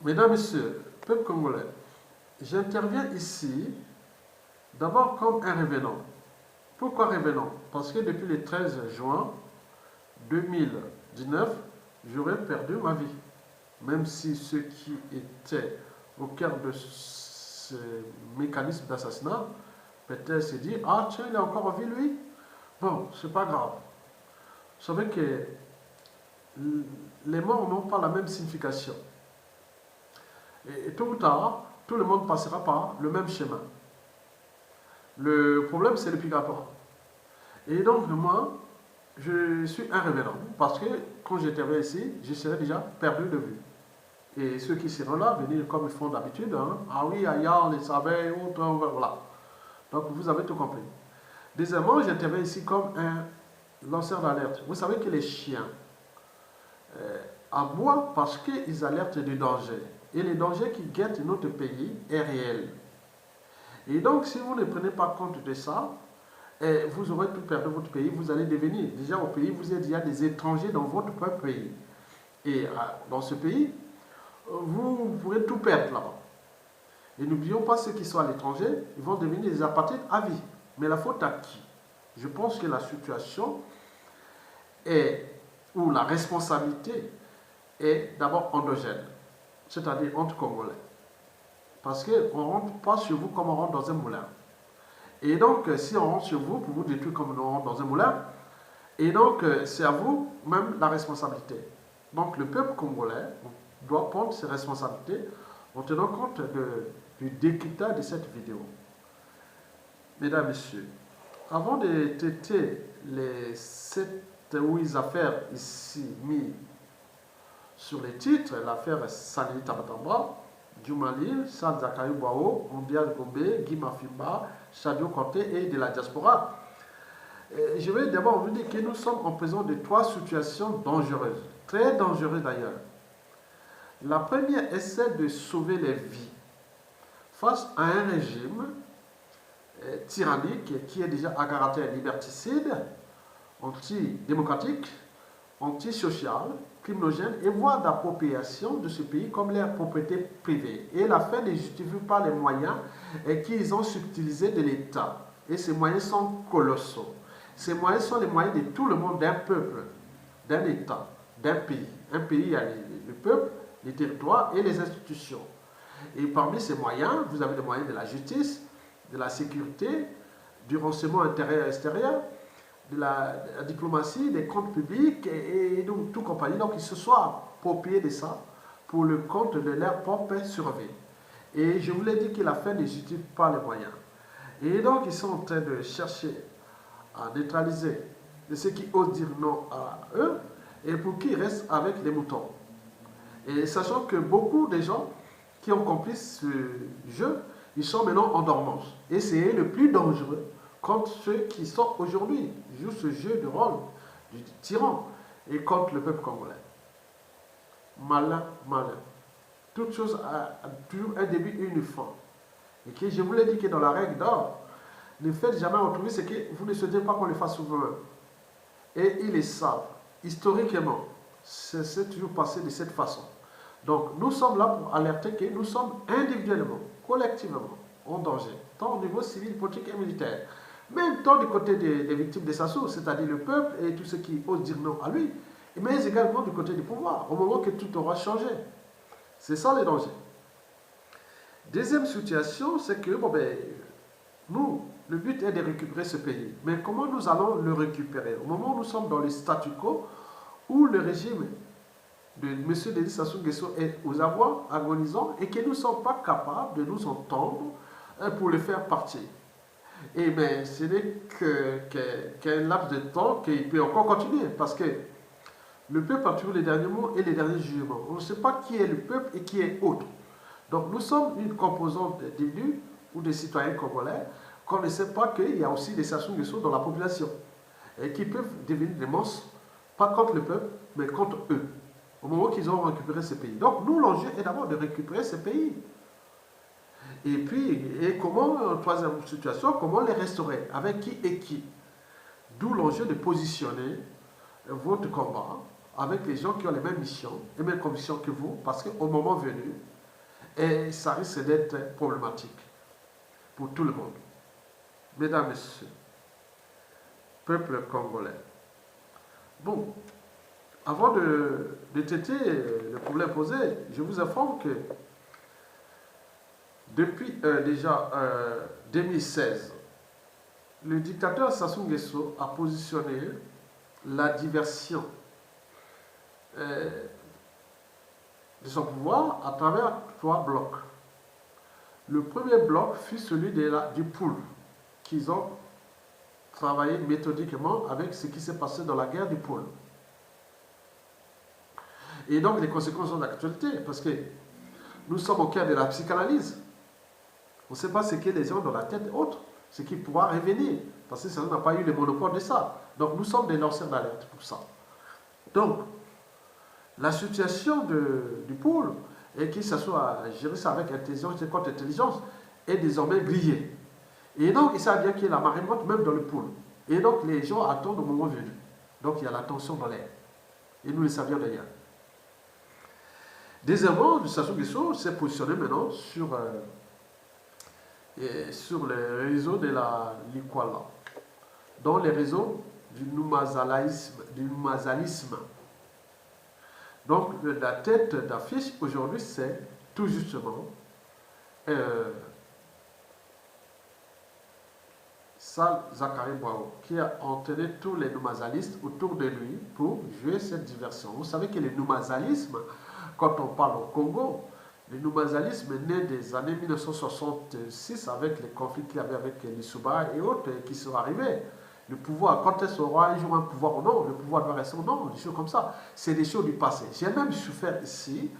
Mesdames, Messieurs, peuple congolais, j'interviens ici d'abord comme un revenant. Pourquoi revenant? Parce que depuis le 13 juin 2019, j'aurais perdu ma vie. Même si ceux qui étaient au cœur de ce mécanisme d'assassinat peut-être se disent: ah tiens, il est encore en vie lui. Bon, c'est pas grave. Vous savez que les morts n'ont pas la même signification. Et tôt ou tard, tout le monde passera par le même chemin. Le problème, c'est le purgatoire. Et donc, moi, je suis un revenant. Parce que quand j'interviens ici, je serais déjà perdu de vue. Et ceux qui seront là, venir comme ils font d'habitude, hein. Ah oui, ailleurs, les savait, autres, voilà. Donc, vous avez tout compris. Deuxièmement, j'interviens ici comme un lanceur d'alerte. Vous savez que les chiens aboient parce qu'ils alertent du danger. Et le danger qui guette notre pays est réel. Et donc, si vous ne prenez pas compte de ça, vous aurez tout perdu votre pays, vous allez devenir, déjà au pays, vous êtes déjà des étrangers dans votre propre pays. Et dans ce pays, vous pourrez tout perdre là-bas. Et n'oublions pas ceux qui sont à l'étranger, ils vont devenir des apatrides à vie. Mais la faute à qui? Je pense que la situation est, ou la responsabilité est d'abord endogène, c'est-à-dire entre Congolais. Parce qu'on ne rentre pas chez vous comme on rentre dans un moulin. Et donc, si on rentre chez vous pour vous détruire comme on rentre dans un moulin, et donc c'est à vous même la responsabilité. Donc le peuple congolais doit prendre ses responsabilités en tenant compte du décryptage de cette vidéo. Mesdames, Messieurs, avant de traiter les 7 ou 8 affaires ici mises sur les titres, l'affaire Salini Tabatamba, Djoumalil, Sad Zakayo Boao, Mondial Gombe, Guy Mafimba, Sadio Kanté et de la diaspora. Je vais d'abord vous dire que nous sommes en présence de 3 situations dangereuses, très dangereuses d'ailleurs. La première est celle de sauver les vies face à un régime tyrannique qui est déjà à caractère liberticide, antidémocratique, antisocial, criminogène et voie d'appropriation de ce pays comme leur propriété privée. Et la fin ne justifie pas les moyens qu'ils ont subtilisés de l'État. Et ces moyens sont colossaux. Ces moyens sont les moyens de tout le monde, d'un peuple, d'un État, d'un pays. Un pays, il y a le peuple, les territoires et les institutions. Et parmi ces moyens, vous avez les moyens de la justice, de la sécurité, du renseignement intérieur et extérieur, de la diplomatie, des comptes publics et donc tout compagnie. Donc ils se sont appropriés de ça pour le compte de leur propre survie. Et je vous l'ai dit que la fin ne justifie pas les moyens. Et donc ils sont en train de chercher à neutraliser ceux qui osent dire non à eux et pour qu'ils restent avec les moutons. Et sachant que beaucoup de gens qui ont compris ce jeu, ils sont maintenant en dormance. Et c'est le plus dangereux contre ceux qui sont aujourd'hui, jouent ce jeu de rôle du tyran et contre le peuple congolais. Malin, malin. Toute chose a toujours un début et une fin. Et que je vous l'ai dit que dans la règle d'or, ne faites jamais autrui ce que vous ne souhaitez pas qu'on le fasse vous-même. Et ils le savent. Historiquement, c'est toujours passé de cette façon. Donc nous sommes là pour alerter que nous sommes individuellement, collectivement, en danger, tant au niveau civil, politique et militaire. Même tant du côté des victimes des assauts, c'est-à-dire le peuple et tous ceux qui osent dire non à lui, mais également du côté du pouvoir, au moment que tout aura changé. C'est ça le danger. Deuxième situation, c'est que nous, le but est de récupérer ce pays. Mais comment nous allons le récupérer? Au moment où nous sommes dans le statu quo, où le régime de M. Denis Sassou Nguesso est aux abois agonisants et que nous ne sommes pas capables de nous entendre pour le faire partir. Et bien, ce n'est qu'un laps de temps qu'il peut encore continuer parce que le peuple a toujours les derniers mots et les derniers jugements. On ne sait pas qui est le peuple et qui est autre. Donc nous sommes une composante d'élus ou des citoyens congolais qu'on ne sait pas qu'il y a aussi des Sassou Nguesso dans la population et qui peuvent devenir des monstres, pas contre le peuple, mais contre eux, au moment qu'ils ont récupéré ce pays. Donc nous, l'enjeu est d'abord de récupérer ce pays. Et puis, comment, troisième situation, comment les restaurer? Avec qui et qui? D'où l'enjeu de positionner votre combat avec les gens qui ont les mêmes missions, les mêmes convictions que vous, parce qu'au moment venu, Et ça risque d'être problématique pour tout le monde. Mesdames, Messieurs, peuple congolais. Bon, avant de traiter le problème posé, je vous informe que depuis déjà 2016, le dictateur Sassou Nguesso a positionné la diversion de son pouvoir à travers 3 blocs. Le premier bloc fut celui du pool, qu'ils ont travaillé méthodiquement avec ce qui s'est passé dans la guerre du pool. Et donc les conséquences sont d'actualité, parce que nous sommes au cœur de la psychanalyse. On ne sait pas ce que les gens dans la tête et autres, ce qui pourra revenir, parce que ça n'a pas eu le monopole de ça. Donc nous sommes des lanceurs d'alerte pour ça. Donc, la situation du pôle, et qu'il s'assoit à gérer ça avec intelligence et contre-intelligence, est désormais grillée. Et donc, il savent bien qu'il y a la marée monte même dans le pôle. Et donc, les gens attendent au moment venu. Donc, il y a la tension dans l'air. Et nous le savions d'ailleurs. Deuxièmement, le Sassou Nguesso s'est positionné maintenant sur le réseau de la Likwala, dans les réseaux du noumazalisme. Donc, la tête d'affiche aujourd'hui, c'est tout justement Sal Zakari Boao, qui a entraîné tous les noumazalistes autour de lui pour jouer cette diversion. Vous savez que le noumazalisme, quand on parle au Congo, le noumazalisme est né des années 1966 avec les conflits qu'il y avait avec les Souba et autres qui sont arrivés. Le pouvoir, quand est-ce aura un jour un pouvoir ou non, le pouvoir doit rester ou non, des choses comme ça. C'est des choses du passé. J'ai même souffert ici,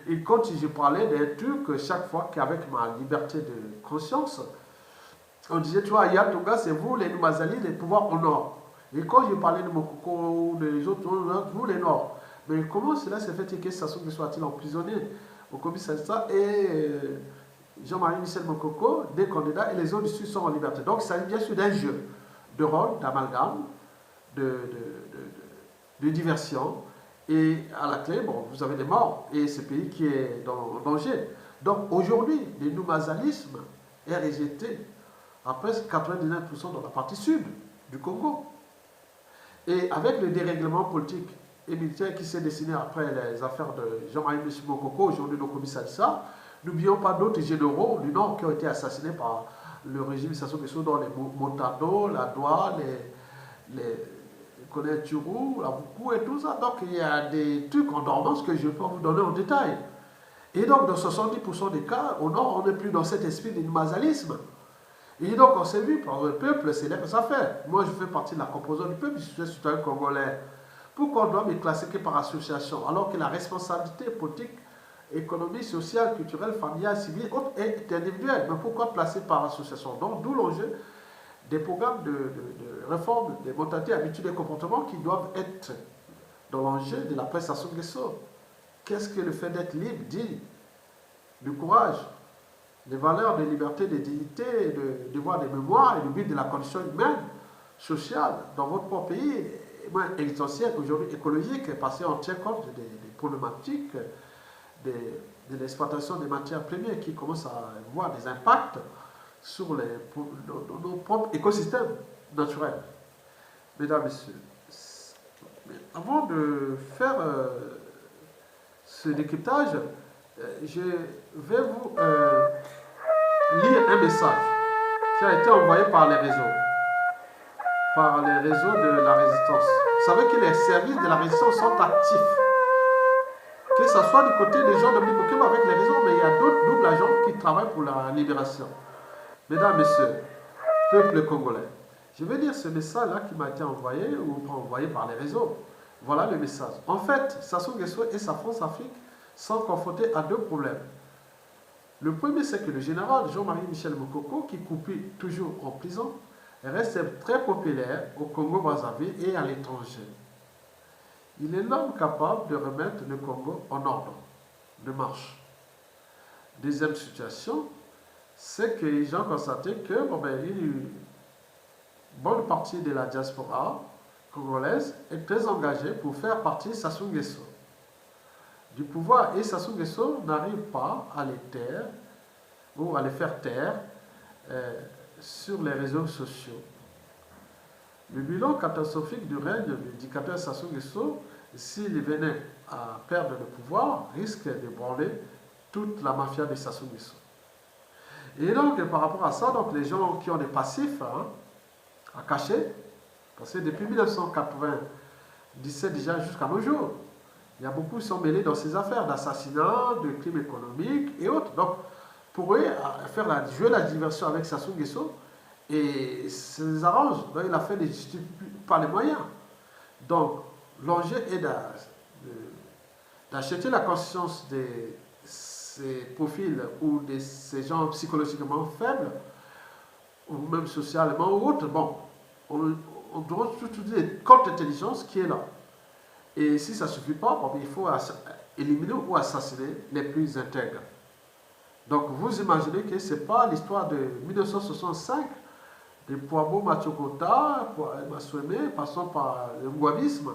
et quand je parlais des trucs, chaque fois qu'avec ma liberté de conscience, on disait, tu vois, Yatonga, c'est vous les Noumazalis, les pouvoirs au nord. Et quand je parlais de Mokoko, des autres, vous les nord. Mais comment cela s'est fait que Sassou Nguesso soit-il emprisonné au commissariat et Jean-Marie Michel Mokoko, des candidats, et les autres issus sont en liberté. Donc, ça s'agit bien sûr d'un jeu de rôle, d'amalgame, de diversion. Et à la clé, bon, vous avez des morts et ce pays qui est en danger. Donc aujourd'hui, le noumazalisme est rejeté à presque 99% dans la partie sud du Congo. Et avec le dérèglement politique et militaire qui s'est dessiné après les affaires de Jean-Marie Michel Mokoko, aujourd'hui nos commissaires, n'oublions pas d'autres généraux du Nord qui ont été assassinés par le régime Sassou Nguesso dans les Motado, la Doua, les Koné-Turou, la Boukou et tout ça. Donc il y a des trucs en dormance que je peux vous donner en détail. Et donc dans 70% des cas, au Nord, on n'est plus dans cet esprit du noumazalisme. Et donc on s'est vu par le peuple, c'est là que ça fait. Moi je fais partie de la composante du peuple, je suis citoyen congolais. Pourquoi on doit me classer que par association alors que la responsabilité politique, économique, sociale, culturelle, familiale, civile est individuelle? Mais pourquoi placer par association? Donc d'où l'enjeu des programmes de réforme des mentalités, habitudes et comportements qui doivent être dans l'enjeu de la prestation de Nguesso. Qu'est-ce que le fait d'être libre dit? Du courage, des valeurs de liberté, de dignité, de devoir de mémoire et du but de la condition humaine, sociale, dans votre propre pays, existentielle, aujourd'hui écologique, parce qu'on tient compte des problématiques de l'exploitation des matières premières qui commencent à avoir des impacts sur nos propres écosystèmes naturels. Mesdames, Messieurs, avant de faire ce décryptage, je vais vous lire un message qui a été envoyé par les réseaux de la résistance. Vous savez que les services de la résistance sont actifs. Que ce soit du côté des gens de Mikokem avec les réseaux, mais il y a d'autres doubles agents qui travaillent pour la libération. Mesdames, Messieurs, peuple congolais, je vais lire ce message-là qui m'a été envoyé ou pas envoyé par les réseaux. Voilà le message. En fait, Sassou Nguesso et sa France-Afrique sont confrontés à 2 problèmes. Le premier, c'est que le général Jean-Marie Michel Mokoko, qui coupait toujours en prison, reste très populaire au Congo-Brazzaville et à l'étranger. Il est l'homme capable de remettre le Congo en ordre de marche. Deuxième situation, c'est que les gens constataient que une bonne partie de la diaspora congolaise est très engagée pour faire partie de Sassou Nguesso. du pouvoir et Sassou Nguesso n'arrive pas à les taire ou à les faire taire sur les réseaux sociaux. Le bilan catastrophique du règne du dictateur Sassou Nguesso, s'il venait à perdre le pouvoir, risque de branler toute la mafia de Sassou Nguesso. Et donc, par rapport à ça, donc, les gens qui ont des passifs à cacher, parce que depuis 1997 déjà jusqu'à nos jours, il y a beaucoup qui sont mêlés dans ces affaires d'assassinat, de crimes économiques et autres. Donc, pour eux, jouer la diversion avec Sassou Nguesso, et ça les arrange. Donc, il a fait des justices par les moyens. Donc, l'enjeu est d'acheter la conscience de ces profils ou de ces gens psychologiquement faibles, ou même socialement ou autres. Bon, on doit surtout dire contre-intelligence qui est là. Et si ça ne suffit pas, bon, il faut éliminer ou assassiner les plus intègres. Donc vous imaginez que ce n'est pas l'histoire de 1965, de Poabo Machokota, Masweme, passant par le Mouabisme,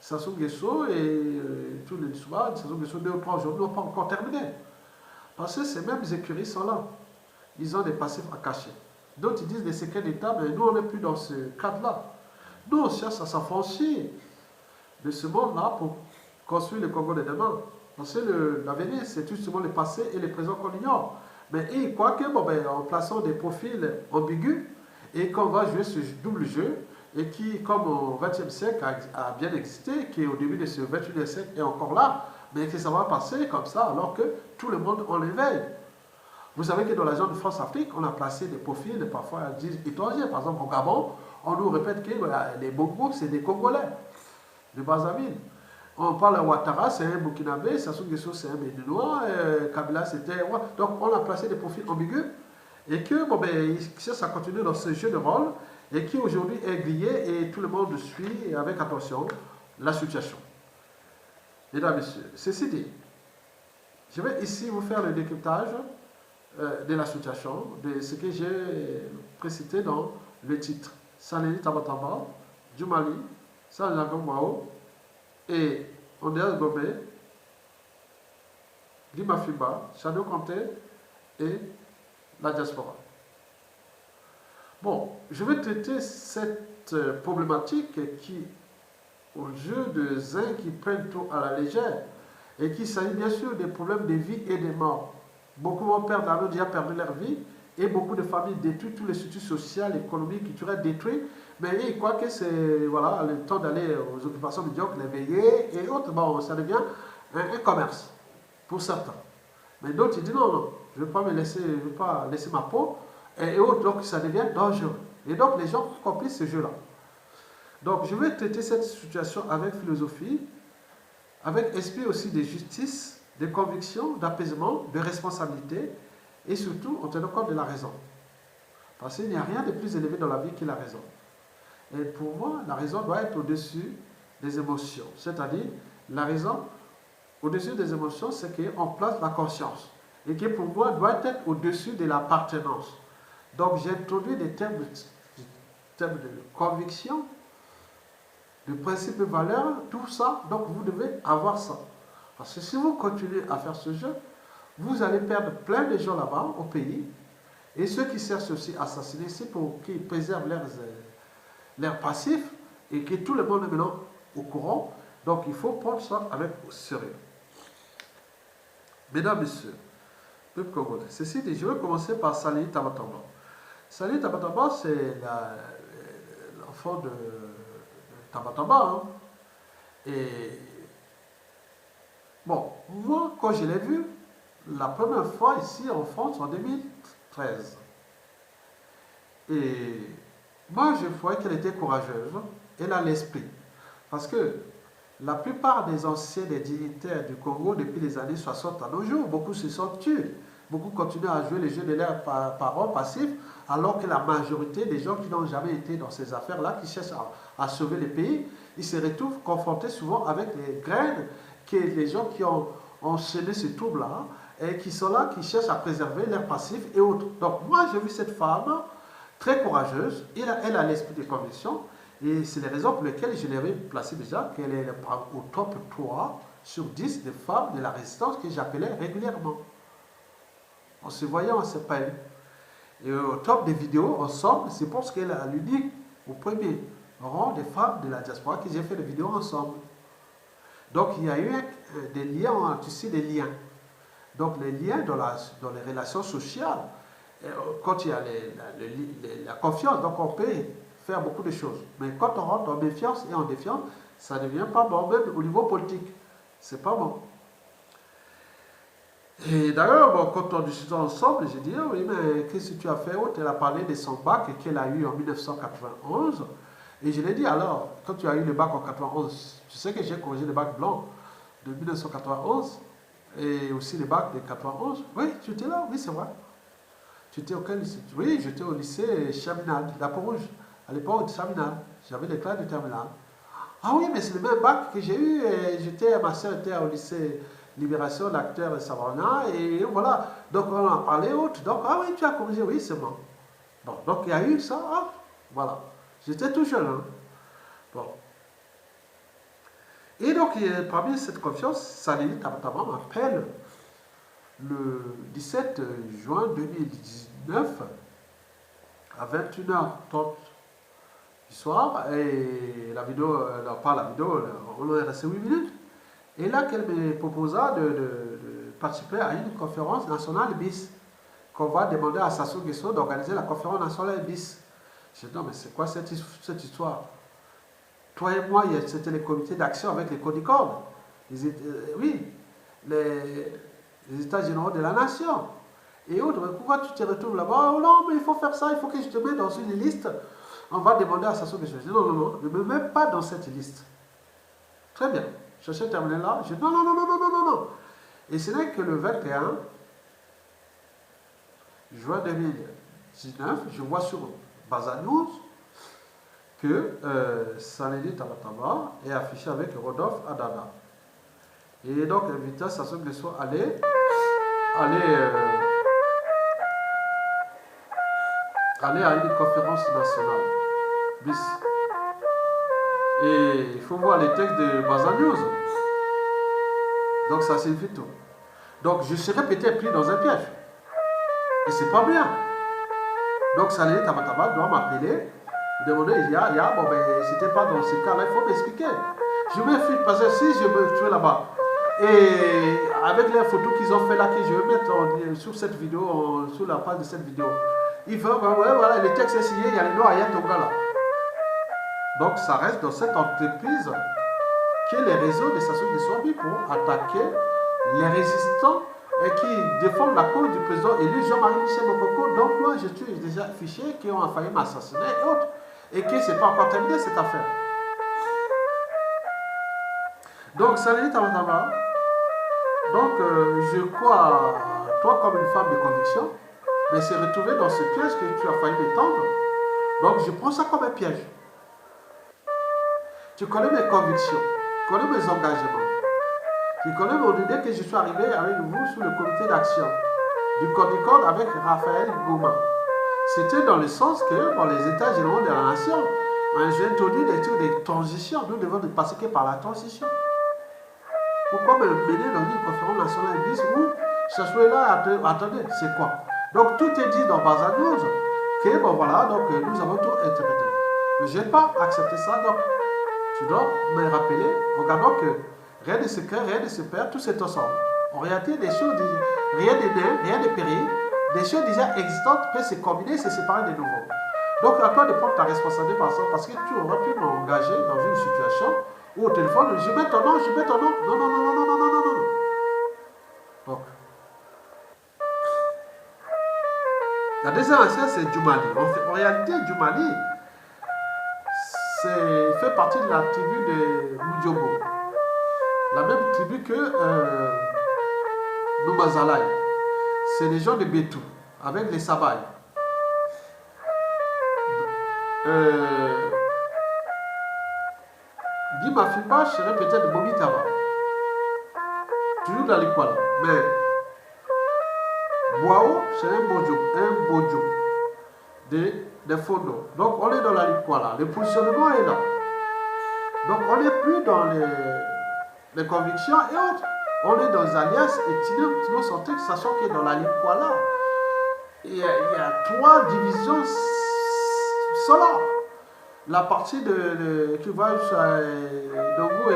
Sassou Nguesso et tous les soirs, Sassou Nguesso 2 ou 3 jours n'ont pas encore terminé. Parce que ces mêmes écuries sont là. Ils ont des passifs à cacher. D'autres disent des secrets d'État, mais nous on n'est plus dans ce cadre-là. Nous on cherche à s'affranchir de ce monde-là pour construire le Congo de demain. Parce que l'avenir, c'est justement le passé et le présent qu'on ignore. Mais ils croient que, en plaçant des profils ambigus, et qu'on va jouer ce double jeu, et qui, comme au XXe siècle, a bien existé, qui au début de ce XXIe siècle est encore là, mais que ça va passer comme ça, alors que tout le monde en éveille. Vous savez que dans la zone de France-Afrique, on a placé des profils, parfois étrangers. Par exemple, au Gabon, on nous répète que les Bongo, c'est des Congolais, de Brazzaville. On parle à Ouattara, c'est un Burkinabé, Sassou Nguesso, c'est un Béninois, Kabila, c'était... Donc, on a placé des profils ambigus, et que, ils cherchent à continuer dans ce jeu de rôle, et qui aujourd'hui est grillé, et tout le monde suit avec attention la situation. Mesdames et messieurs, ceci dit, je vais ici vous faire le décryptage de la situation, de ce que j'ai précité dans le titre. Saléni Tabatamba, du Mali, Sanjagomao, et Ondel Gomé, Dimafiba, Chano Kanté et la diaspora. Bon, je vais traiter cette problématique qui, au jeu de uns qui prennent tout à la légère, et qui s'agit bien sûr des problèmes de vie et de mort. Beaucoup vont perdre la vie, déjà perdu leur vie, et beaucoup de familles détruites, tous les structures sociales, économiques, culturelles détruites, mais ils croient que c'est le temps d'aller aux occupations médiocres, les veillées et autres. Bon, ça devient un commerce, pour certains. Mais d'autres, ils disent non, je ne veux pas laisser ma peau, et autres, donc ça devient dangereux. Et donc les gens compliquent ce jeu-là. Donc je vais traiter cette situation avec philosophie, avec esprit aussi de justice, de conviction, d'apaisement, de responsabilité, et surtout en tenant compte de la raison. Parce qu'il n'y a rien de plus élevé dans la vie que la raison. Et pour moi, la raison doit être au-dessus des émotions. C'est-à-dire, la raison, au-dessus des émotions, c'est qu'on place la conscience. Et qui, pour moi, doit être au-dessus de l'appartenance. Donc, j'ai introduit des termes de conviction, de principes et valeurs, tout ça. Donc, vous devez avoir ça. Parce que si vous continuez à faire ce jeu, vous allez perdre plein de gens là-bas, au pays. Et ceux qui cherchent aussi à assassiner, c'est pour qu'ils préservent leurs passifs et que tout le monde est maintenant au courant. Donc, il faut prendre ça avec sérieux. Mesdames, Messieurs, peuple congolais, ceci dit, je vais commencer par Saléni Tabatamba. Saléni Tabatamba, c'est l'enfant de Tabatamba. Et bon, moi, quand je l'ai vu, la première fois ici en France, en 2013, et moi, je voyais qu'elle était courageuse, elle a l'esprit. Parce que la plupart des anciens, des dignitaires du Congo, depuis les années 60 à nos jours, beaucoup se sont tués. Beaucoup continuent à jouer les jeux de leurs parents passifs, alors que la majorité des gens qui n'ont jamais été dans ces affaires-là, qui cherchent à sauver le pays, ils se retrouvent confrontés souvent avec les graines que les gens qui ont enchaîné ce trouble-là, et qui sont là, qui cherchent à préserver leurs passifs et autres. Donc moi, j'ai vu cette femme très courageuse, elle a l'esprit de conviction, et c'est les raisons pour lesquelles je l'avais placée déjà, qu'elle est au top 3 sur 10 des femmes de la résistance que j'appelais régulièrement. En se voyant, on s'appelle. Et au top des vidéos, ensemble, c'est parce qu'elle a l'unique, au premier rang des femmes de la diaspora que j'ai fait des vidéos ensemble. Donc il y a eu des liens, tu sais, des liens. Donc les liens dans les relations sociales, quand il y a la confiance, donc on peut faire beaucoup de choses. Mais quand on rentre en méfiance et en défiance, ça ne devient pas bon, même au niveau politique. C'est pas bon. Et d'ailleurs, bon, quand on discutait ensemble, j'ai dit, oh, oui, mais qu'est-ce que tu as fait? Oh, elle a parlé de son bac qu'elle a eu en 1991. Et je lui ai dit, alors, quand tu as eu le bac en 91, tu sais que j'ai corrigé le bac blanc de 1991 et aussi le bac de 91. Oui, tu étais là, oui, c'est vrai. Tu étais au quel lycée? Oui, j'étais au lycée Chaminade, la Peau-Rouge. À l'époque de Chaminade, j'avais les classes de terminale. Ah oui, mais c'est le même bac que j'ai eu. Ma soeur était au lycée Libération, l'acteur de Savana, et voilà. Donc on en parlait autre. Donc, ah oui, tu as corrigé, oui, c'est bon. Bon, donc il y a eu ça, ah, voilà. J'étais tout jeune. Hein. Bon. Et donc, parmi cette confiance, Salénie Tamatama m'appelle le 17 juin 2019 à 21h30 du soir. Et la vidéo, pas la vidéo, on est resté 8 minutes. Et là, qu'elle me proposa de participer à une conférence nationale BIS, qu'on va demander à Sassou Nguesso d'organiser la conférence nationale BIS. Je dis, non, mais c'est quoi cette histoire? Toi et moi, c'était les comités d'action avec les codicordes. Oui, les États généraux de la nation. Et autres, mais pourquoi tu te retrouves là-bas? Oh non, mais il faut faire ça, il faut que je te mette dans une liste. On va demander à Sassou Nguesso. Je dis, non, non, non, ne me mets pas dans cette liste. Très bien. Je suis terminé là. Je dis, non, non, non, non, non, non, non, non. Et ce n'est que le 21 juin 2019, je vois sur Baza News que Salénie Tamatama est affiché avec Rodolphe Adada. Et donc, invité à Sassou Nguesso à aller à une conférence nationale. BIS. Et il faut voir les textes de Baza News. Donc ça signifie tout. Donc je serais peut-être pris dans un piège. Et c'est pas bien. Donc Salénie Tamatama doit m'appeler, me demander, bon ben c'était pas dans ce cas-là, il faut m'expliquer. Je me fuis parce que si je me tue là-bas, et avec les photos qu'ils ont fait là, que je vais mettre sur cette vidéo, sur la page de cette vidéo, il faut, ouais, voilà, le texte est signé, il y a les noms à Yatonga là. Donc ça reste dans cette entreprise que les réseaux de Sassou Nguesso ont mis pour attaquer les résistants et qui défendent la cause du président élu Jean-Marie Michel Mokoko. Donc moi je suis déjà fiché qui ont failli m'assassiner et autres. Et que ce n'est pas encore terminé cette affaire. Donc Salénie Tamatama, donc je crois toi comme une femme de conviction, mais c'est retrouvé dans ce piège que tu as failli m'étendre. Donc je prends ça comme un piège. Tu connais mes convictions, tu connais mes engagements. Tu connais mon idée que je suis arrivé avec vous sur le comité d'action du Codicode avec Raphaël Gouma. C'était dans le sens que bon, les États généraux de la nation ont introduit des trucs de transition. Nous devons passer que par la transition. Pourquoi me mener dans une conférence nationale BIS où chercher là, attendez, c'est quoi? Donc tout est dit dans Baza News que bon voilà, donc nous avons tout interprété. Mais je n'ai pas accepté ça, donc tu dois me rappeler, regardons que rien de secret, rien de se perd, tout c'est ensemble. En réalité, des choses, rien de né, rien de péril, des choses déjà existantes peuvent se combiner, se séparer de nouveau. Donc à toi de prendre ta responsabilité parce que tu aurais pu m'engager dans une situation où au téléphone, je mets ton nom, je mets ton nom. Non, non, non, non, non, non, non, non, non. Donc, la deuxième affaire, c'est Djoumali. En réalité, Djoumali, fait partie de la tribu de Moudiobo. La même tribu que Noumazalaï. C'est les gens de Bétou, avec les Sabaï. Guy Mafipa serait peut-être Bobi Tava. Toujours dans les Kuala. Mais Boao, c'est un Bojo. Des Fondo. Donc on est dans la Likwala. Le positionnement est là. Donc on n'est plus dans les convictions et autres. On est dans les alliances et Tino sentait que sachant que dans la Likwala, il y a trois divisions solaires. La partie qui va sur Dongo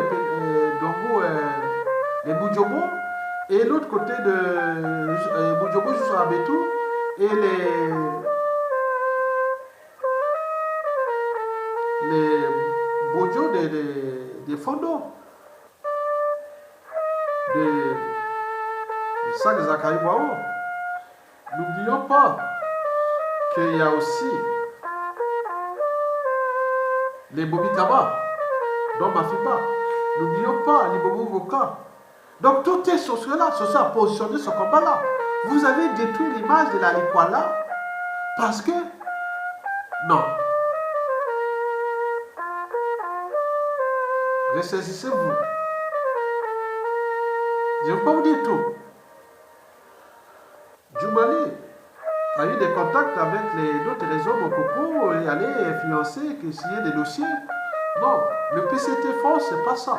et Boudjobo, et l'autre côté de Boudjobo jusqu'à Abetou, et les Boudjo des Fondos, des sacs Zakaï Wao. N'oublions pas qu'il y a aussi les Bobitaba, dont Mafipa. N'oublions pas les Bobo Voka. Donc tout est sur cela, sur ça, positionner ce combat-là. Vous avez détruit l'image de la Likwala parce que, non. Ressaisissez-vous. Je ne vais pas vous dire tout. Djoumali a eu des contacts avec d'autres réseaux Mokoko et aller influencer, signer des dossiers. Non, le PCT France, c'est pas ça.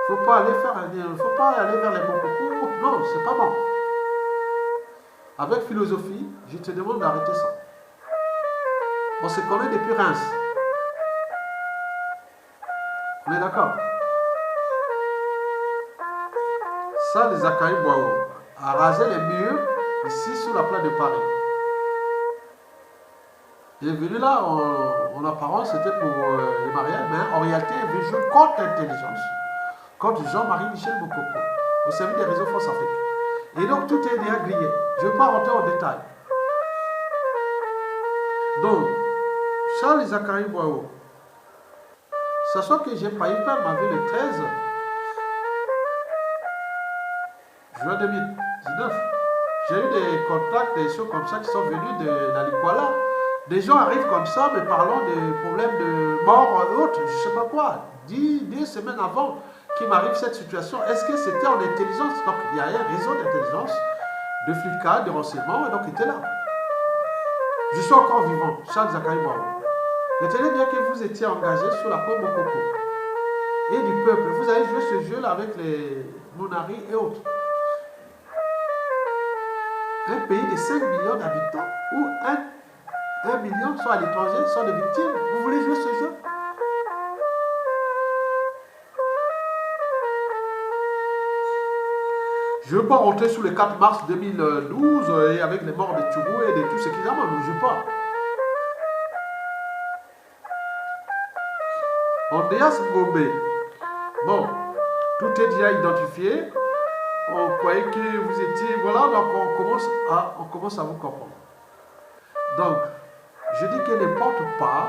Faut pas aller vers les Mokoko. Non, c'est pas bon. Avec philosophie, je te demande d'arrêter ça. On se connaît depuis Reims. On est d'accord? Ça, les Akaï Boao a rasé les murs ici sur la place de Paris. Il est venu là, en apparence, c'était pour les mariages, mais en réalité, il veut jouer contre l'intelligence, contre Jean-Marie Michel Mokoko, au service des réseaux France Afrique. Et donc, tout est déjà grillé. Je ne vais pas rentrer en détail. Donc, Charles Zachary Boao, sachant que j'ai failli faire ma vie le 13 juin 2019, j'ai eu des contacts, des choses comme ça qui sont venus de la Likwala. Des gens arrivent comme ça, me parlant de problèmes de mort et autres, je ne sais pas quoi. 10 semaines avant qu'il m'arrive cette situation, est-ce que c'était en intelligence? Donc il y a un réseau d'intelligence, de flicage, de renseignements, et donc il était là. Je suis encore vivant, Charles Zachary Boao. Retenez bien que vous étiez engagé sur la peau Mokoko et du peuple. Vous avez joué ce jeu-là avec les Mounari et autres. Un pays de 5 millions d'habitants où 1 million sont à l'étranger, sont des victimes. Vous voulez jouer ce jeu? Je ne veux pas rentrer sur le 4 mars 2012 et avec les morts de Tchougou et de tout ce qu'ils amènent. Je ne veux pas. Andreas Ngombe. Bon, tout est déjà identifié. On croyait que vous étiez... Voilà, donc on commence à vous comprendre. Donc, je dis que ne porte pas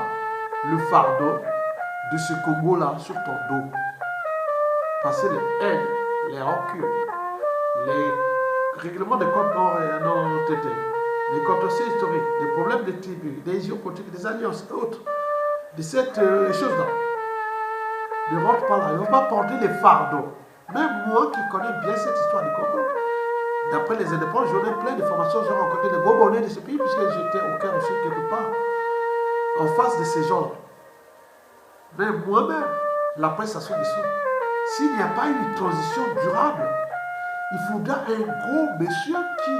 le fardeau de ce Congo-là sur ton dos. Parce que les haines, les rancunes, les règlements de comptes non traités, les contentieux historiques, les problèmes de tribus, des géopolitiques, des alliances et autres, de cette chose-là, ne rentrent pas là. Ils ne vont pas porter les fardeaux. Même moi qui connais bien cette histoire du Congo, d'après les indépendants, j'en ai plein d'informations. J'ai rencontré des Bourbonnais de ce pays, puisque j'étais au Caire aussi quelque part, en face de ces gens-là. Mais moi-même, la presse à son dessous, s'il n'y a pas une transition durable, il faudra un gros monsieur qui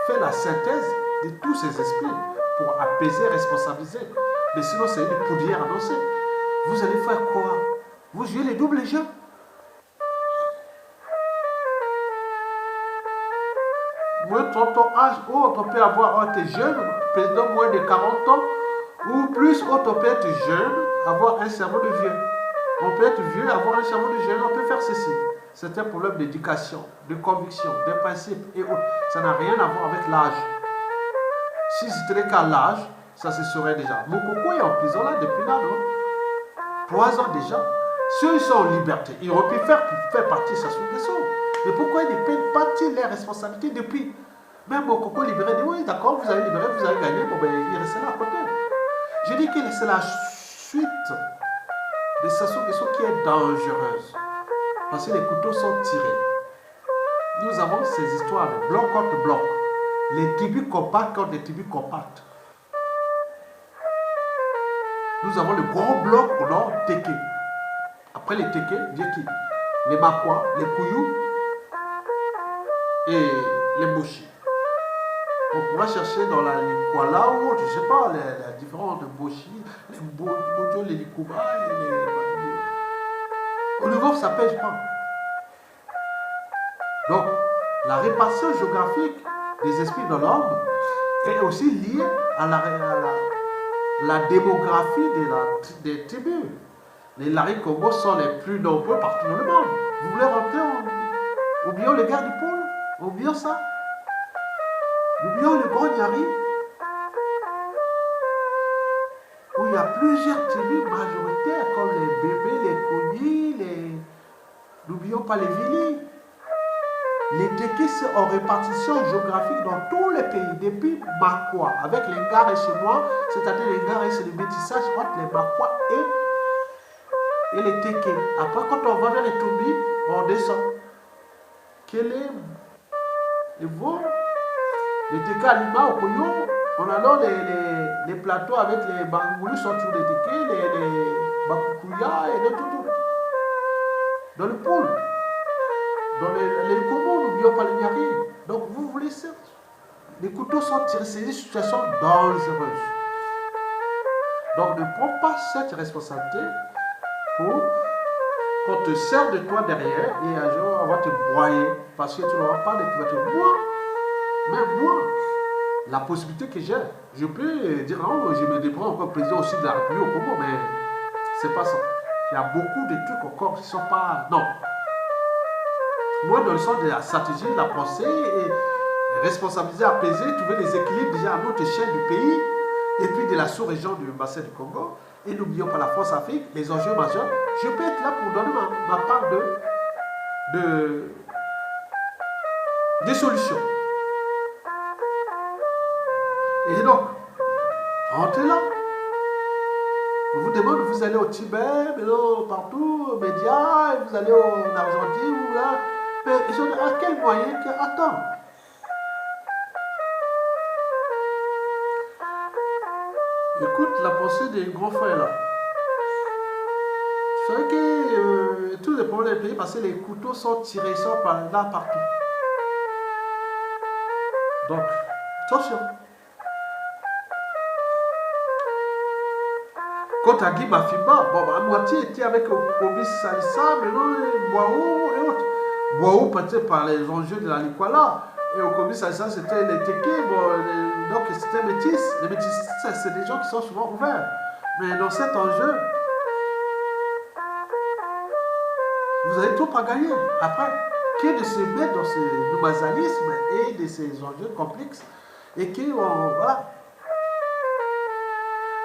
fait la synthèse de tous ces esprits pour apaiser, responsabiliser. Mais sinon, c'est une poudrière annoncée. Vous allez faire quoi? Vous jouez les doubles jeux? Moins de 30 ans âge, ou on peut avoir été jeune, président moins de 40 ans, ou plus, on peut être jeune, avoir un cerveau de vieux. On peut être vieux, avoir un cerveau de jeune, on peut faire ceci. C'est un problème d'éducation, de conviction, de principe et autres. Ça n'a rien à voir avec l'âge. Si c'était qu'à l'âge, ça se serait déjà. Mokoko est en prison là depuis là, non? 3 ans déjà. Ceux qui sont en liberté, ils auraient pu faire partie de sa sous-question. Mais pourquoi ils ne prennent pas les responsabilités depuis? Même Mokoko libéré, dit oui, d'accord, vous avez libéré, vous avez gagné, bon ben il restait là à côté. Je dis que c'est la suite de sa sous-question qui est dangereuse. Parce que les couteaux sont tirés. Nous avons ces histoires de bloc contre bloc. Les tribus compactes contre les tribus compactes. Nous avons le gros bloc au nord, Teke. Après les Teke, vient qui? les Makwa, les Kouyou et les Moshi. On pourra chercher dans la Likwala ou autre, je ne sais pas, les différentes Moshi, les Bojo, les Likuba et les... Au niveau, ça ne pèse pas. Donc, la répartition géographique des esprits de l'homme est aussi liée à la démographie des tribus. Les Lari-Congo sont les plus nombreux partout dans le monde. Vous voulez rentrer oublions les guerres du pôle, oublions ça. Oublions le Grand Nyari, où il y a plusieurs tribus majoritaires comme les bébés, les Kounis, n'oublions pas les Vili. Les Tekis sont en répartition géographique dans tous les pays, depuis Makwa, avec les Ngare chinois, c'est-à-dire les Ngare, c'est le métissage entre les Makwa et les Tekis. Après, quand on va vers les Tumbi, on descend. Quel est le veau? Les Tekis à Lima, au Koyo, on a alors les plateaux avec les Bangoulous sont tous les Tekis, les Bakouya et de tout. Dans le pôle. Dans les Congo, n'oublions pas les Nyari. Donc vous voulez certes. Les couteaux sont tirés, c'est des situations dangereuses. Donc ne prends pas cette responsabilité pour qu'on te serve de toi derrière et un jour on va te broyer. Parce que tu n'auras pas de couverture. Moi, la possibilité que j'ai, je peux dire non, je me débrouille encore président aussi de la République au Congo, mais c'est pas ça. Il y a beaucoup de trucs encore qui ne sont pas. Non. Moi, dans le sens de la stratégie, de la pensée, et responsabiliser, apaiser, trouver des équilibres déjà à notre échelle du pays, et puis de la sous-région du bassin du Congo, et n'oublions pas la France-Afrique, les enjeux majeurs, je peux être là pour donner ma part des solutions. Et donc, rentrez là. On vous demande, vous allez au Tibet, mais non, partout, aux médias, vous allez en Argentine, ou là. Mais je dis, à quel moyen que... Attends. Écoute la pensée des grands frères là. Vous savez que tous les problèmes des pays, parce que les couteaux sont tirés, sont là partout. Donc, attention. Quant à Guy Mafimba, bon, à moitié était avec Obi Salissa, mais non, Boao et autres. Boao peut-être par les enjeux de la Likwala, et Okobi Salissa c'était les Teke, donc c'était métis. Les métis, c'est des gens qui sont souvent ouverts. Mais dans cet enjeu, vous avez tout à gagner. Après, qui est de se mettre dans ce noumazalisme et de ces enjeux complexes, et qui, voilà.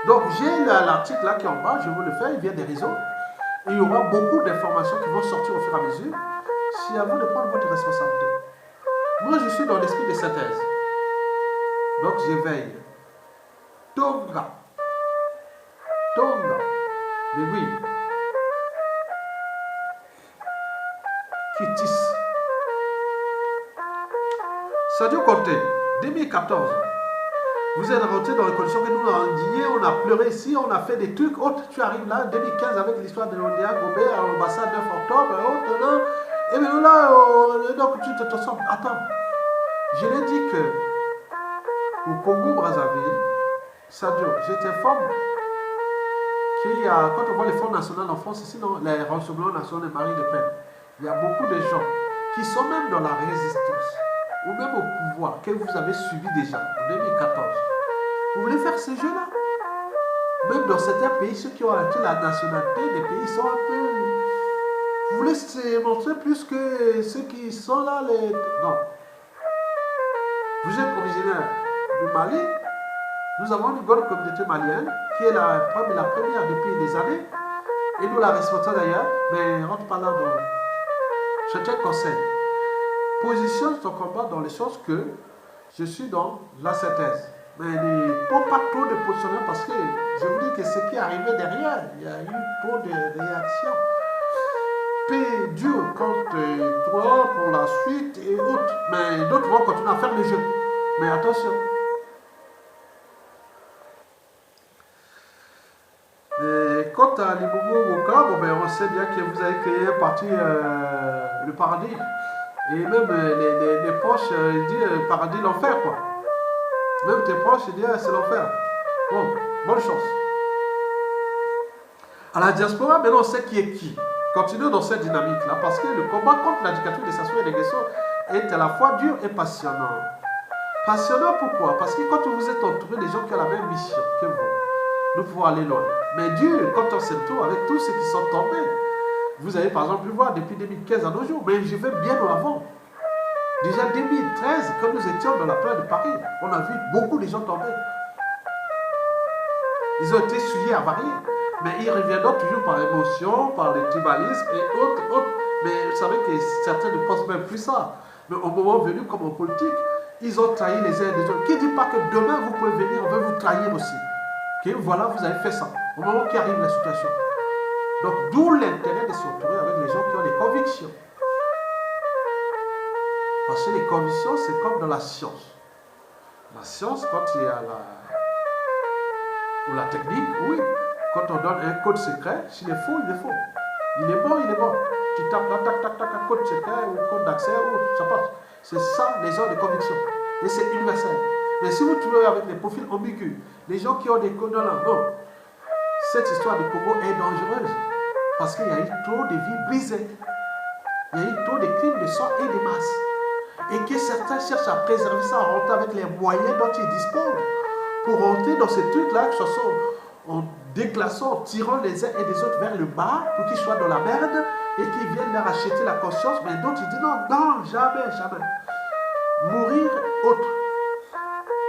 Donc j'ai l'article là qui est en bas, je vous le fais, il vient des réseaux. Et il y aura beaucoup d'informations qui vont sortir au fur et à mesure. C'est à vous de prendre votre responsabilité. Moi je suis dans l'esprit de synthèse. Donc j'éveille. Tonga. Mais oui. Kitis. Sadio Conté, 2014. Vous êtes rentré dans les conditions que nous on a indigné, on a pleuré ici, on a fait des trucs autres. Tu arrives là, 2015 avec l'histoire de l'Ondia Gobé à l'ambassade 9 octobre et autres là. Et bien là, donc tu te transformes. Attends, je l'ai dit que au Congo-Brazzaville, Sadio, je t'informe qu'il y a, quand on voit les fonds nationaux en France, ici, non, les Rassemblements nationaux de Marie Le Pen, il y a beaucoup de gens qui sont même dans la résistance ou même au pouvoir que vous avez suivi déjà en 2014. Vous voulez faire ce jeu-là? Même dans certains pays, ceux qui ont acquis la nationalité des pays sont un peu... Vous voulez se montrer plus que ceux qui sont là, les... Non. Vous êtes originaire du Mali. Nous avons une bonne communauté malienne qui est la première depuis des années. Et nous la respectons d'ailleurs, mais rentre pas là dans... Je te conseille. Positionne ton combat dans les sens que je suis dans la synthèse. Mais ne prends pas trop de positionnement parce que je vous dis que ce qui est arrivé derrière, il y a eu trop de réactions. Paix dur contre toi pour la suite et autres. Mais d'autres vont continuer à faire le jeu. Mais attention. Et quant à l'Ibobo Woka, bon ben on sait bien que vous avez créé un parti, le paradis. Et même les proches, ils disent paradis, l'enfer, quoi. Même tes proches, ils disent c'est l'enfer. Bon, bonne chance. À la diaspora, maintenant, on sait qui est qui. Continuons dans cette dynamique-là, parce que le combat contre la dictature des Sassou et des Guesso est à la fois dur et passionnant. Passionnant pourquoi? Parce que quand vous êtes entouré des gens qui ont la même mission que vous, nous pouvons aller loin. Mais dur quand on s'entoure avec tous ceux qui sont tombés. Vous avez par exemple pu voir depuis 2015 à nos jours, mais je vais bien avant. Déjà 2013, quand nous étions dans la plaine de Paris, on a vu beaucoup de gens tomber. Ils ont été souillés, avariés. Mais ils reviendront toujours par émotion, par le tribalisme et autres. Mais vous savez que certains ne pensent même plus ça. Mais au moment venu, comme en politique, ils ont trahi les uns des autres. Qui ne dit pas que demain vous pouvez venir, on va vous trahir aussi. Que voilà, vous avez fait ça. Au moment qui arrive la situation. Donc, d'où l'intérêt de s'entourer avec les gens qui ont des convictions. Parce que les convictions, c'est comme dans la science. La science, quand il y a ou la technique, oui. Quand on donne un code secret, s'il est faux, il est faux. Il est bon, il est bon. Tu tapes là, tac, tac, tac, un code secret ou code d'accès, ça passe. C'est ça, les gens de conviction. Et c'est universel. Mais si vous trouvez avec des profils ambigus, les gens qui ont des codes là, non. Cette histoire du Congo est dangereuse. Parce qu'il y a eu trop de vies brisées. Il y a eu trop de crimes de sang et de masse. Et que certains cherchent à préserver ça en rentrant avec les moyens dont ils disposent. Pour rentrer dans ces trucs-là, que ce soit en déclassant, en tirant les uns et les autres vers le bas, pour qu'ils soient dans la merde, et qu'ils viennent leur acheter la conscience, mais d'autres ils disent non, non, jamais, jamais. Mourir autre.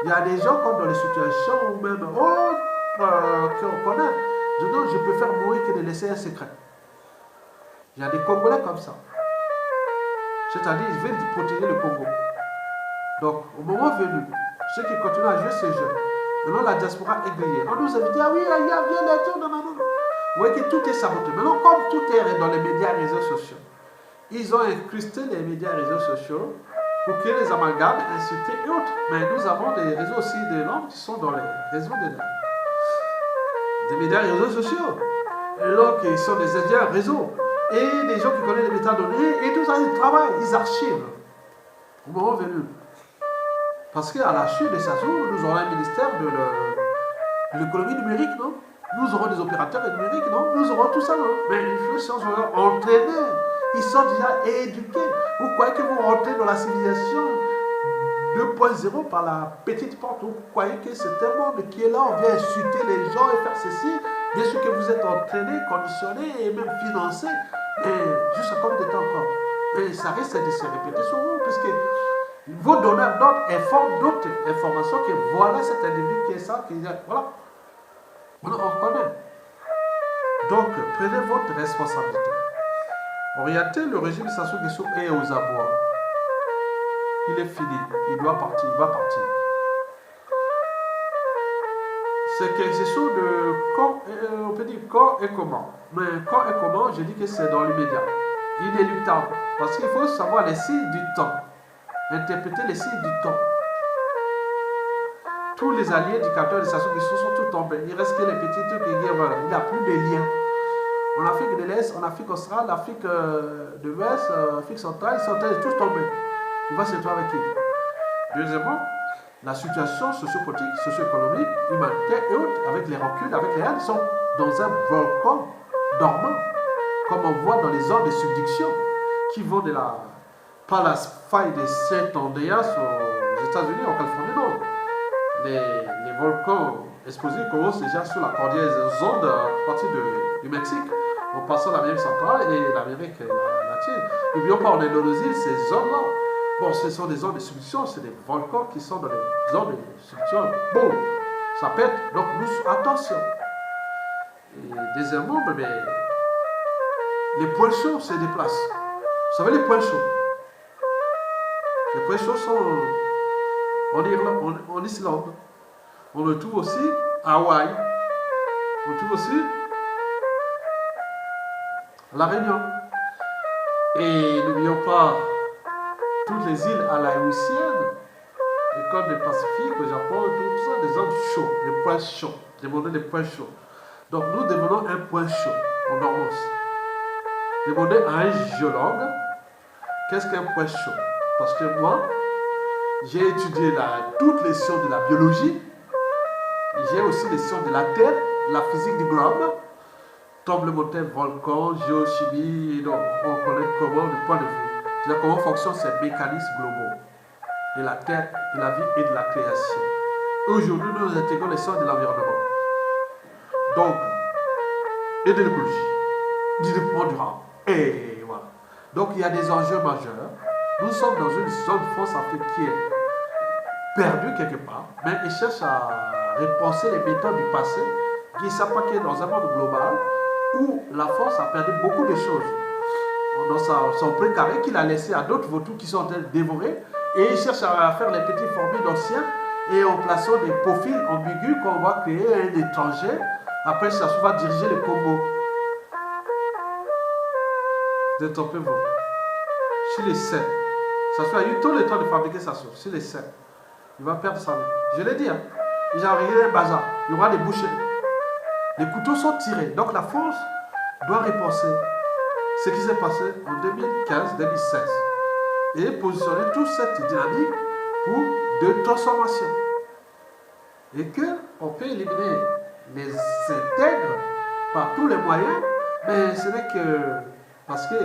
Il y a des gens comme dans les situations ou même autres qu'on connaît. Je préfère mourir que de laisser un secret. Il y a des Congolais comme ça. C'est-à-dire, ils veulent protéger le Congo. Donc, au moment venu, ceux qui continuent à jouer ce jeu, maintenant la diaspora est grillée. On nous avait dit, ah oui, il y a bien les tours, non, non, non. Vous voyez que tout est saboté. Maintenant, comme tout est dans les médias et réseaux sociaux, ils ont incrusté les médias et réseaux sociaux pour créer les amalgames, insulter et autres. Mais nous avons des réseaux aussi de langues qui sont dans les réseaux des médias et réseaux sociaux. Et donc, ils sont des ingénieurs réseau. Et les gens qui connaissent les métadonnées, et tout ça, ils travaillent, ils archivent. Au moment venu. Parce qu'à la chute de Sassou, nous aurons un ministère de l'économie numérique, non? Nous aurons des opérateurs numériques, non? Nous aurons tout ça, non? Mais les gens sont entraînés. Ils sont déjà éduqués. Vous croyez que vous rentrez dans la civilisation 2.0 par la petite porte? Vous croyez que c'est un monde qui est là, on vient insulter les gens et faire ceci? Bien sûr que vous êtes entraînés, conditionnés et même financés. Et jusqu'à combien de temps encore? Et ça risque de se répéter sur vous, puisque vos donneurs d'ordre informent d'autres informations que voilà cet individu qui est ça, qui est voilà. On connaît. Donc, prenez votre responsabilité. Orientez le régime Sassou Nguesso est aux abois. Il est fini. Il doit partir. Il va partir. C'est quelque chose de quand, on peut dire quand et comment. Mais quand et comment, je dis que c'est dans l'immédiat. Inéluctable. Parce qu'il faut savoir les signes du temps. Interpréter les signes du temps. Tous les alliés du capteur de Sassou Nguesso sont tous tombés. Il reste que les petits trucs et voilà. Il n'y a plus de lien. En Afrique de l'Est, en Afrique australe, Afrique de l'Ouest, Afrique centrale, ils sont tous tombés. Il va se trouver avec qui? Deuxièmement, la situation sociopolitique, socio-économique, humanitaire et autres, avec les reculs, avec les haines, sont dans un volcan dormant, comme on voit dans les zones de subduction, qui vont de la, pas la faille de Saint-Andreas aux États-Unis, en Californie, non. Les volcans explosifs commencent déjà sur la cordillère des Andes à partir du Mexique, en passant l'Amérique centrale et l'Amérique latine. N'oublions pas, en Indonésie, ces zones-là, bon, ce sont des zones de subduction, c'est des volcans qui sont dans les zones de subduction. Bon, ça pète, donc nous, attention. Et deuxièmement, mais, les points chauds se déplacent. Vous savez, les points chauds. Les points chauds sont en Irlande, en Islande. On le trouve aussi à Hawaï. On le trouve aussi à La Réunion. Et n'oublions pas toutes les îles alaouitiennes, les côtes du Pacifique, le Japon, tout ça, des zones chaudes, des points chauds, des mondes des points chauds. Donc nous devenons un point chaud en Normandie. Demandez à un géologue qu'est-ce qu'un point chaud. Parce que moi, j'ai étudié toutes les sciences de la biologie, j'ai aussi les sciences de la Terre, la physique du globe, tremblement de terre, volcan, géochimie, donc on connaît comment, du point de vue, comment fonctionnent ces mécanismes globaux de la Terre, de la vie et de la création. Aujourd'hui, nous intégrons les sciences de l'environnement, donc, et de l'écologie, du développement durable. Et voilà. Donc, il y a des enjeux majeurs. Nous sommes dans une zone France-Afrique qui est perdue quelque part, mais ils cherchent à repenser les méthodes du passé, qui ne savent pas qu'il est dans un monde global où la France a perdu beaucoup de choses dans son précaré qu'il a laissé à d'autres vautours qui sont en train de dévorer, et ils cherchent à faire les petits formules d'anciens et en plaçant des profils ambigus qu'on va créer un étranger. Après, ça va diriger le Congo. Détrompez-vous. Sur les 7, ça soit eu tout le temps de fabriquer sa sauce. Sur les 7, il va perdre sa vie. Je l'ai dit, hein. J'ai envoyé un bazar. Il y aura des bouchers. Les couteaux sont tirés. Donc la France doit repenser ce qui s'est passé en 2015-2016 et positionner toute cette dynamique pour de transformation. Et qu'on peut éliminer les intègres par tous les moyens, mais ce n'est que parce que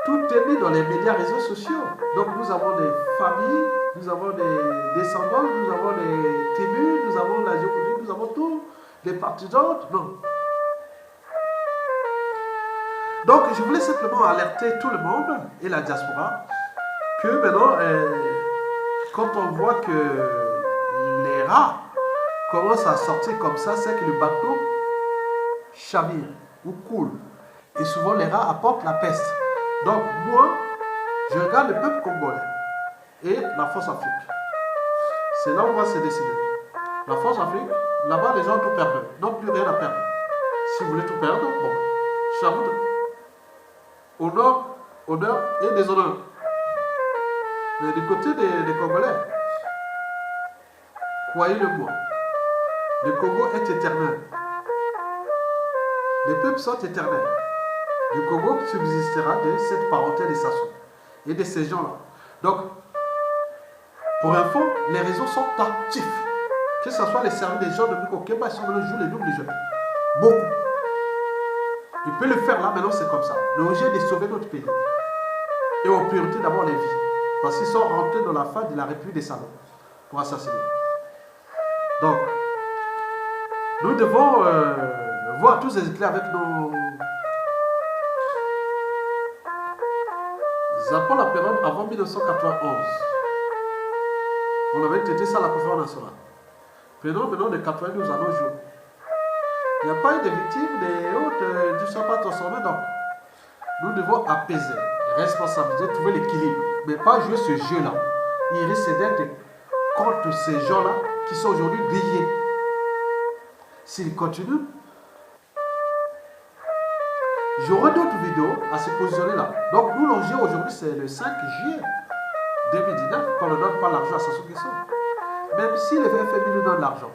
tout est mis dans les médias réseaux sociaux. Donc nous avons des familles, nous avons des descendants, nous avons des tribus, nous avons la géopolitique, nous avons tout, des partisans. Non. Donc je voulais simplement alerter tout le monde et la diaspora que maintenant, quand on voit que les rats commencent à sortir comme ça, c'est que le bateau chavire ou coule. Et souvent les rats apportent la peste. Donc moi, je regarde le peuple congolais et la France-Afrique. C'est là où on va se décider. La France-Afrique, là-bas les gens ont tout perdu. Non plus rien à perdre. Si vous voulez tout perdre, bon, c'est à vous de... Honneur et déshonneur. Mais du côté des Congolais, croyez-le-moi, le Congo est éternel. Les peuples sont éternels. Le Congo subsistera de cette parenté des Sassou et de ces gens-là. Donc, pour info, les réseaux sont actifs. Que ce soit les services des gens de Miko-Keba, ils sont venus jouer les doubles jeux. Beaucoup. Il peut le faire là, maintenant c'est comme ça. L'objet est de sauver notre pays. Et en priorité d'abord les vies. Parce qu'ils sont rentrés dans la faille de la République des salauds pour assassiner. Donc, nous devons voir tous ces éclairs avec nos apports la période avant 1991. On avait traité ça à la conférence nationale. Prenons maintenant de 92 à nos jours. Il n'y a pas eu de victimes, des autres, tout ça pas transformé. Donc, nous devons apaiser, responsabiliser, trouver l'équilibre. Mais pas jouer ce jeu-là. Il risque d'être contre ces gens-là qui sont aujourd'hui grillés. S'ils continuent, j'aurai d'autres vidéos à se positionner là. Donc, nous, l'enjeu aujourd'hui, c'est le 5 juillet 2019, qu'on ne donne pas l'argent à Sassou Nguesso. Même si le FMI nous donne l'argent,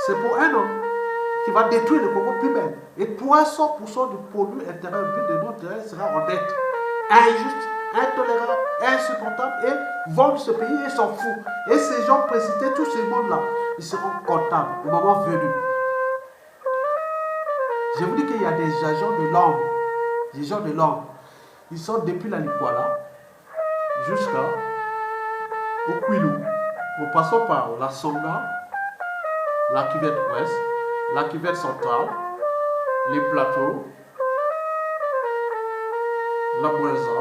c'est pour un an qui va détruire le Congo plus belle. Et 300% du produit intérieur brut de notre terrain sera en dette. Injuste, intolérable, insupportable, et vendre ce pays et s'en fout. Et ces gens précités, tous ces mondes-là, ils seront comptables au moment venu. Je vous dis qu'il y a des agents de l'ombre. Des gens de l'ombre. Ils sont depuis la Likwala jusqu'à au Kwilu, en passant par la Songa, la cuvette ouest, la cuvette centrale, les plateaux, la Boueza,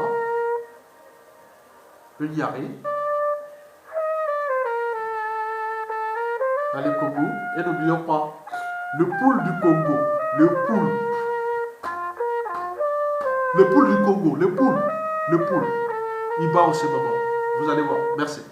le Niari, le Congo, et n'oublions pas le poule du Congo, le poule du Congo, le poule, il bat en ce moment. Vous allez voir. Merci.